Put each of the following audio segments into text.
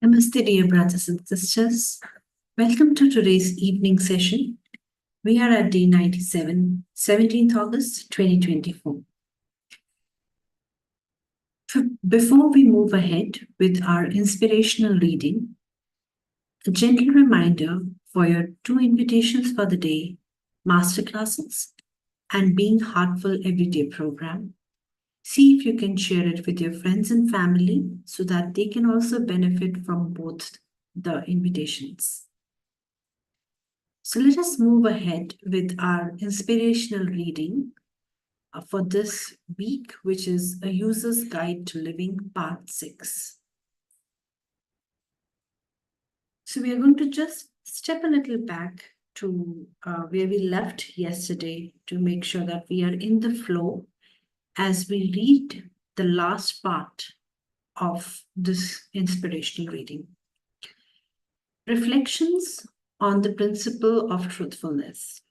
Namaste, dear brothers and sisters. Welcome to today's evening session. We are at day 97, 17th August 2024. Before we move ahead with our inspirational reading, a gentle reminder for your two invitations for the day, masterclasses and Being Heartful Everyday program. See if you can share it with your friends and family so that they can also benefit from both the invitations. So let us move ahead with our inspirational reading for this week, which is A User's Guide to Living, Part 6. So we are going to just step a little back to where we left yesterday to make sure that we are in the flow as we read the last part of this inspirational reading. Reflections on the principle of truthfulness.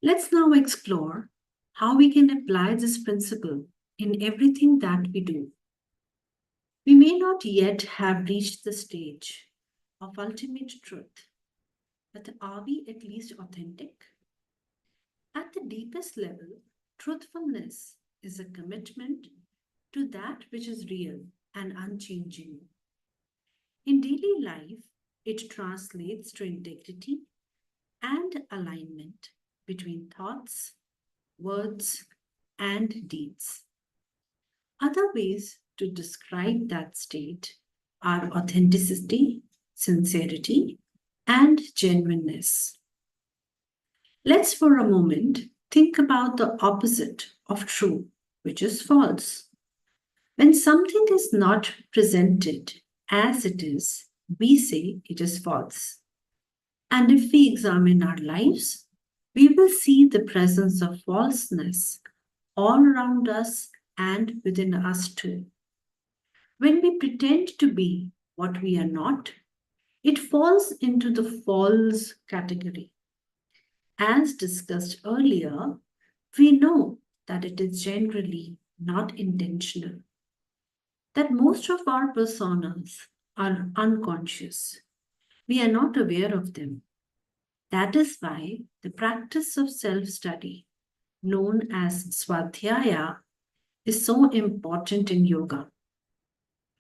Let's now explore how we can apply this principle in everything that we do. We may not yet have reached the stage of ultimate truth, but are we at least authentic? At the deepest level, truthfulness is a commitment to that which is real and unchanging. In daily life, it translates to integrity and alignment between thoughts, words, and deeds. Other ways to describe that state are authenticity, sincerity, and genuineness. Let's for a moment think about the opposite of true, which is false. When something is not presented as it is, we say it is false. And if we examine our lives, we will see the presence of falseness all around us and within us too. When we pretend to be what we are not, it falls into the false category. As discussed earlier, we know that it is generally not intentional, that most of our personas are unconscious. We are not aware of them. That is why the practice of self-study, known as Swadhyaya, is so important in yoga.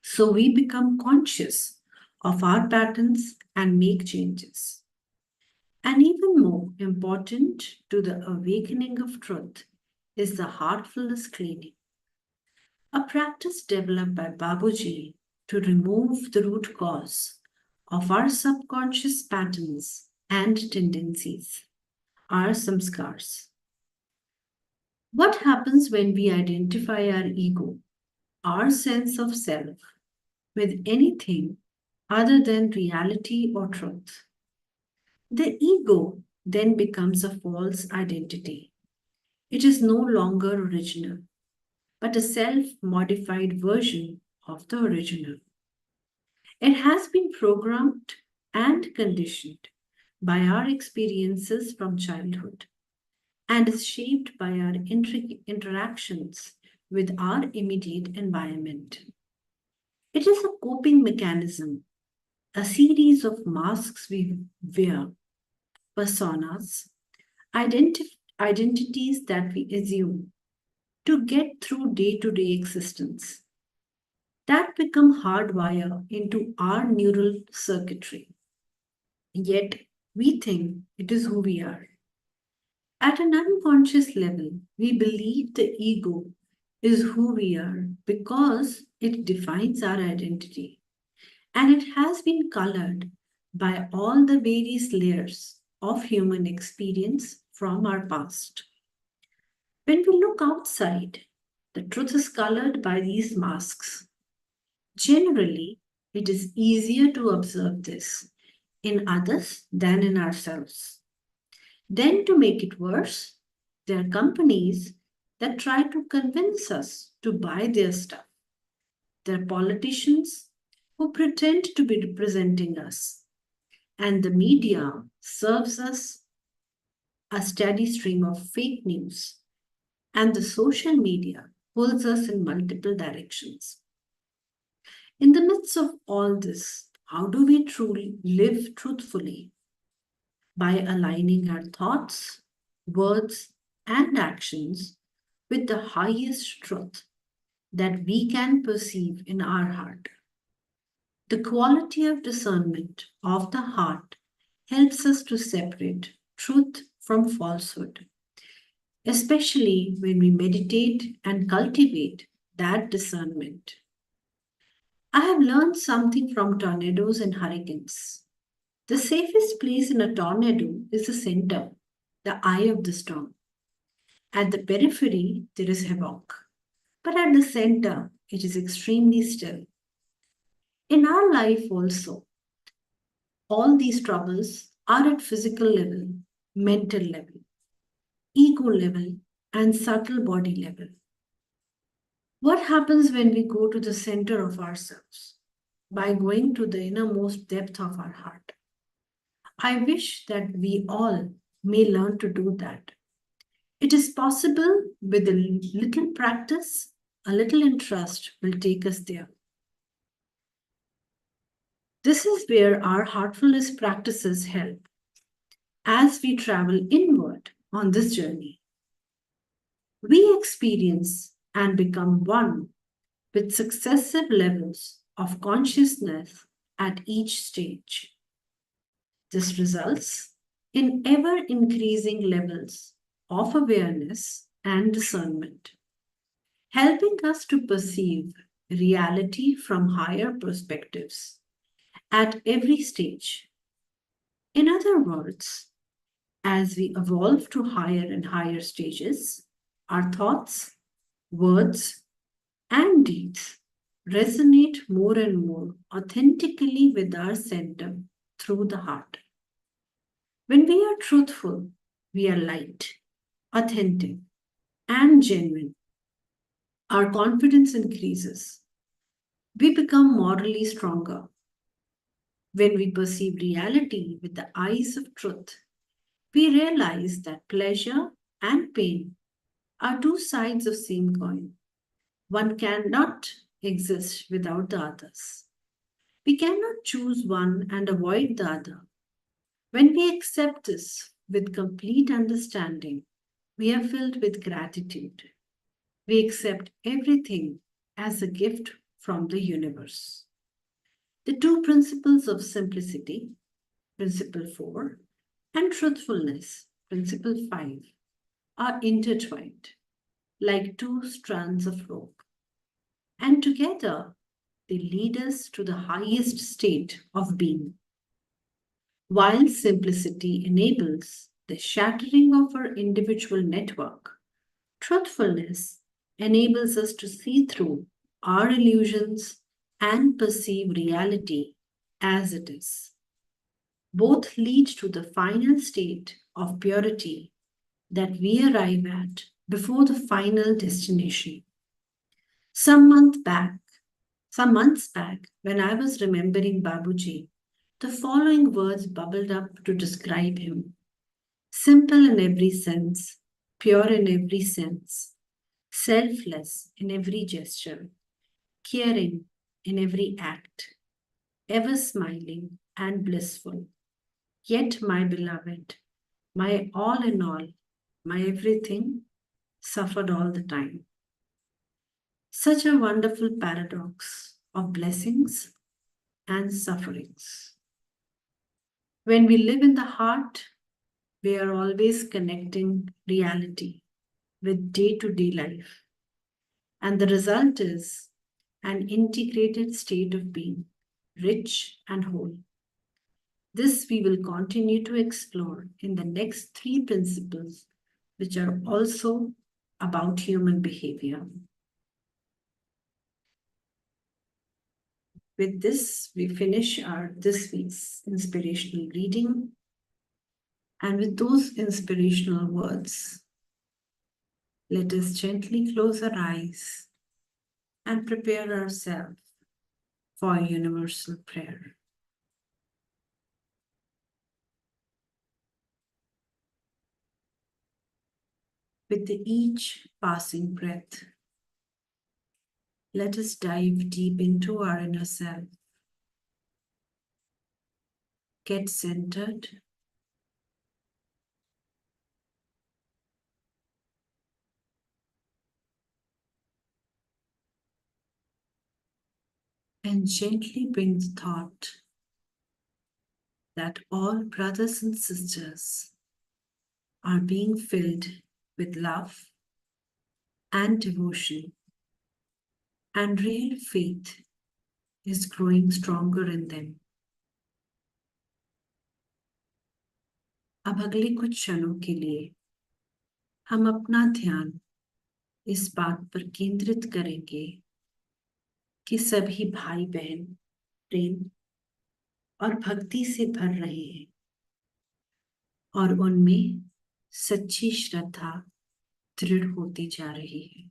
So we become conscious of our patterns and make changes. And even more important to the awakening of truth is the heartfulness cleaning, a practice developed by Babuji to remove the root cause of our subconscious patterns and tendencies, our samskars. What happens when we identify our ego, our sense of self, with anything other than reality or truth? The ego then becomes a false identity. It is no longer original, but a self-modified version of the original. It has been programmed and conditioned by our experiences from childhood and is shaped by our interactions with our immediate environment. It is a coping mechanism, a series of masks we wear, personas, identities that we assume to get through day-to-day existence that become hardwired into our neural circuitry. Yet we think it is who we are. At an unconscious level, we believe the ego is who we are because it defines our identity, and it has been colored by all the various layers of human experience from our past. When we look outside, the truth is colored by these masks. Generally, it is easier to observe this in others than in ourselves. Then, to make it worse, there are companies that try to convince us to buy their stuff. There are politicians who pretend to be representing us, and the media serves us a steady stream of fake news, and the social media pulls us in multiple directions. In the midst of all this, how do we truly live truthfully? By aligning our thoughts, words, and actions with the highest truth that we can perceive in our heart. The quality of discernment of the heart helps us to separate truth from falsehood, especially when we meditate and cultivate that discernment. I have learned something from tornadoes and hurricanes. The safest place in a tornado is the center, the eye of the storm. At the periphery, there is havoc, but at the center, it is extremely still. In our life, also, all these troubles are at physical level, mental level, ego level, and subtle body level. What happens when we go to the center of ourselves? By going to the innermost depth of our heart. I wish that we all may learn to do that. It is possible with a little practice, a little interest will take us there. This is where our heartfulness practices help as we travel inward on this journey. We experience and become one with successive levels of consciousness at each stage. This results in ever increasing levels of awareness and discernment, helping us to perceive reality from higher perspectives at every stage. In other words, as we evolve to higher and higher stages, our thoughts, words, and deeds resonate more and more authentically with our center through the heart. When we are truthful, we are light, authentic, and genuine. Our confidence increases. We become morally stronger. When we perceive reality with the eyes of truth, we realize that pleasure and pain are two sides of same coin. One cannot exist without the others. We cannot choose one and avoid the other. When we accept this with complete understanding, we are filled with gratitude. We accept everything as a gift from the universe. The two principles of simplicity, principle 4, and truthfulness, principle 5, are intertwined like two strands of rope, and together they lead us to the highest state of being. While simplicity enables the shattering of our individual network, truthfulness enables us to see through our illusions and perceive reality as it is. Both lead to the final state of purity that we arrive at before the final destination. Some month back, some months back, when I was remembering Babuji, the following words bubbled up to describe him. Simple in every sense, pure in every sense, selfless in every gesture, caring in every act, ever smiling and blissful. Yet, my beloved, my all in all, my everything, suffered all the time. Such a wonderful paradox of blessings and sufferings. When we live in the heart, we are always connecting reality with day-to-day life. And the result is an integrated state of being, rich and whole. This we will continue to explore in the next 3 principles, which are also about human behavior. With this, we finish our this week's inspirational reading. And with those inspirational words, let us gently close our eyes and prepare ourselves for a universal prayer. With each passing breath, let us dive deep into our inner self. Get centered. And gently bring the thought that all brothers and sisters are being filled with love and devotion, and real faith is growing stronger in them. अब अगले कुछ क्षणों के लिए हम अपना ध्यान इस बात पर केंद्रित करेंगे कि सभी भाई बहन प्रेम और भक्ति से भर रहे हैं और उनमें सच्ची श्रद्धा दृढ़ होती जा रही है।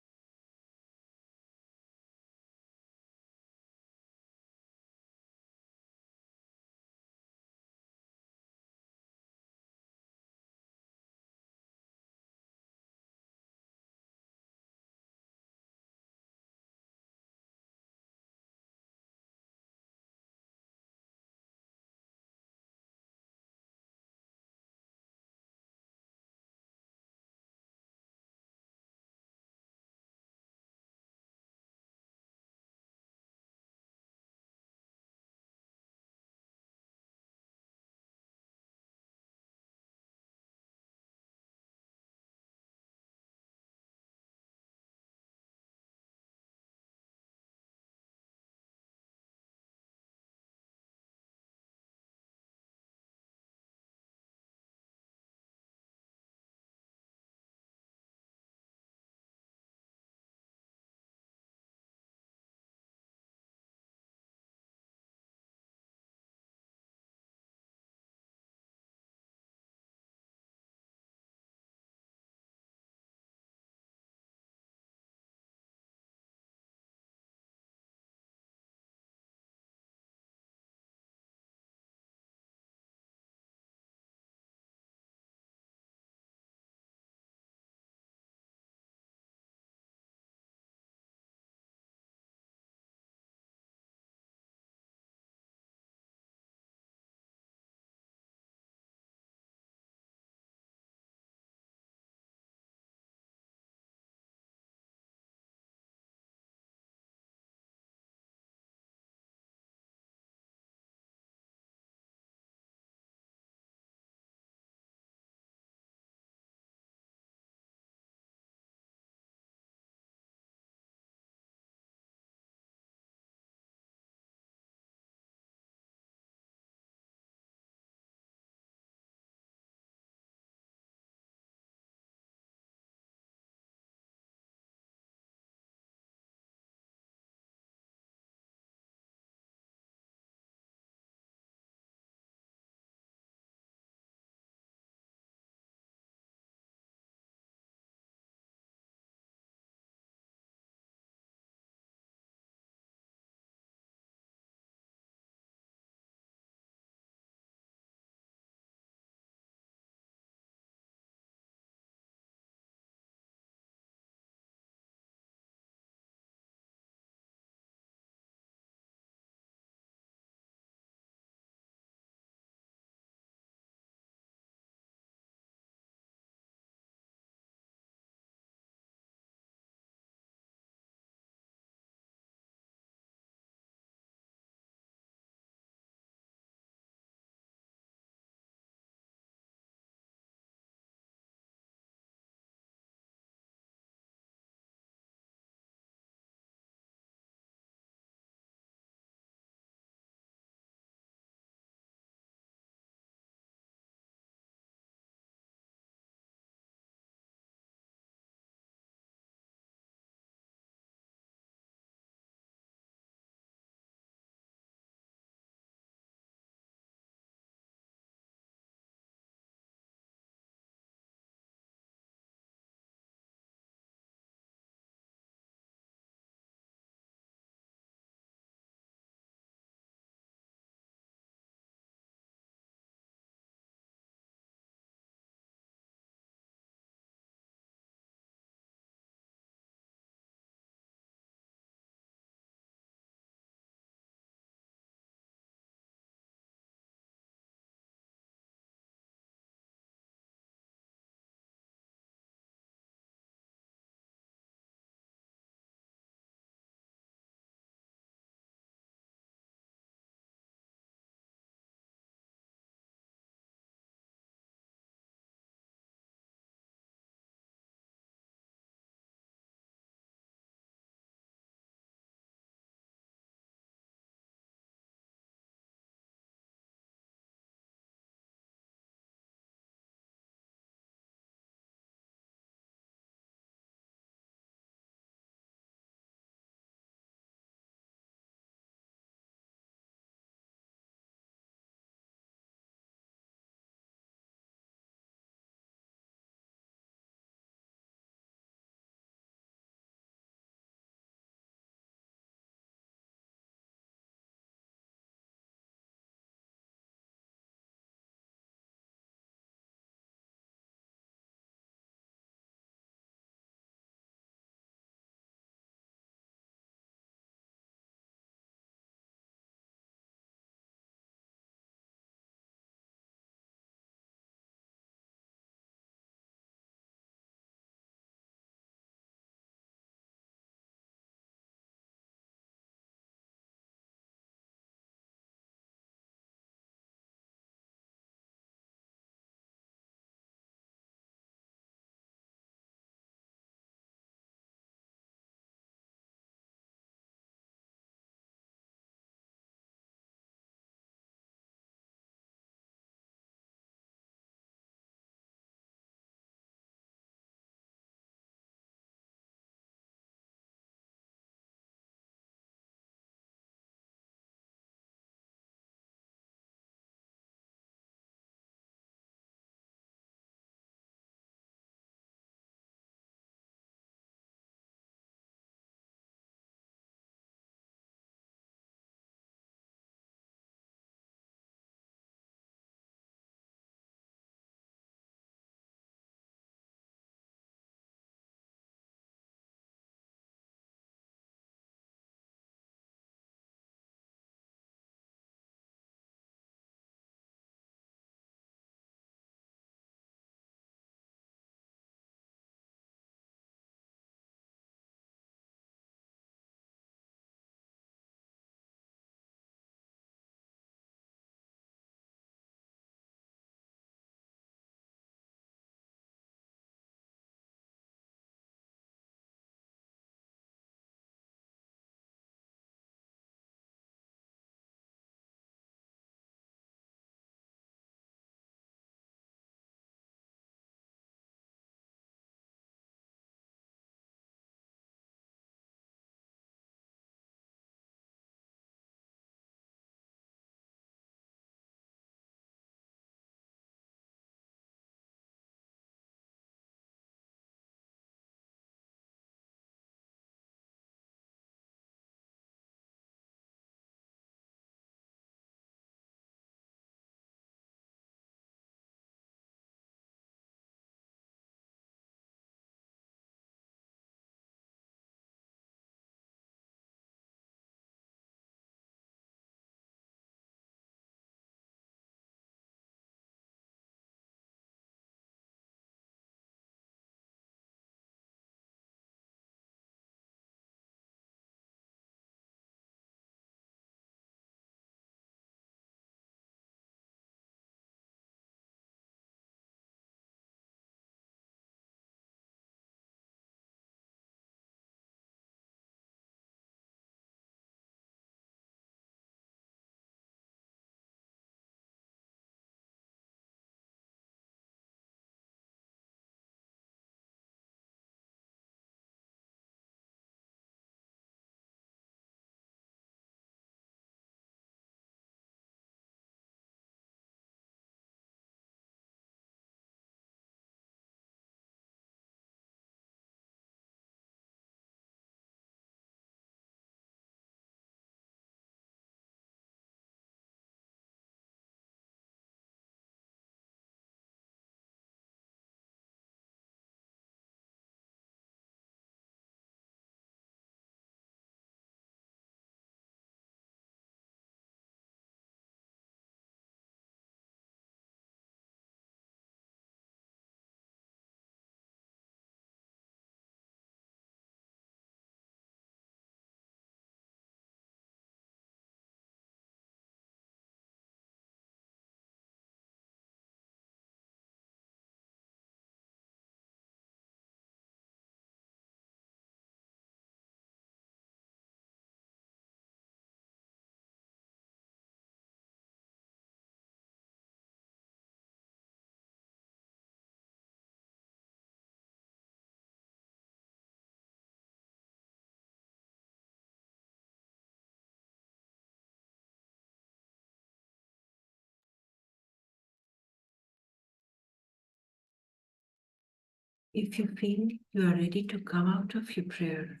If you feel you are ready to come out of your prayer,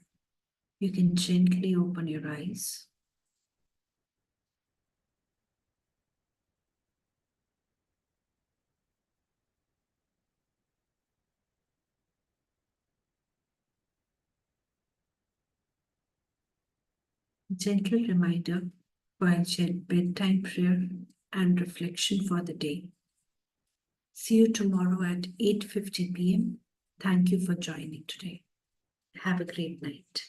you can gently open your eyes. Gentle reminder for our bedtime prayer and reflection for the day. See you tomorrow at 8:50 p.m. Thank you for joining today. Have a great night.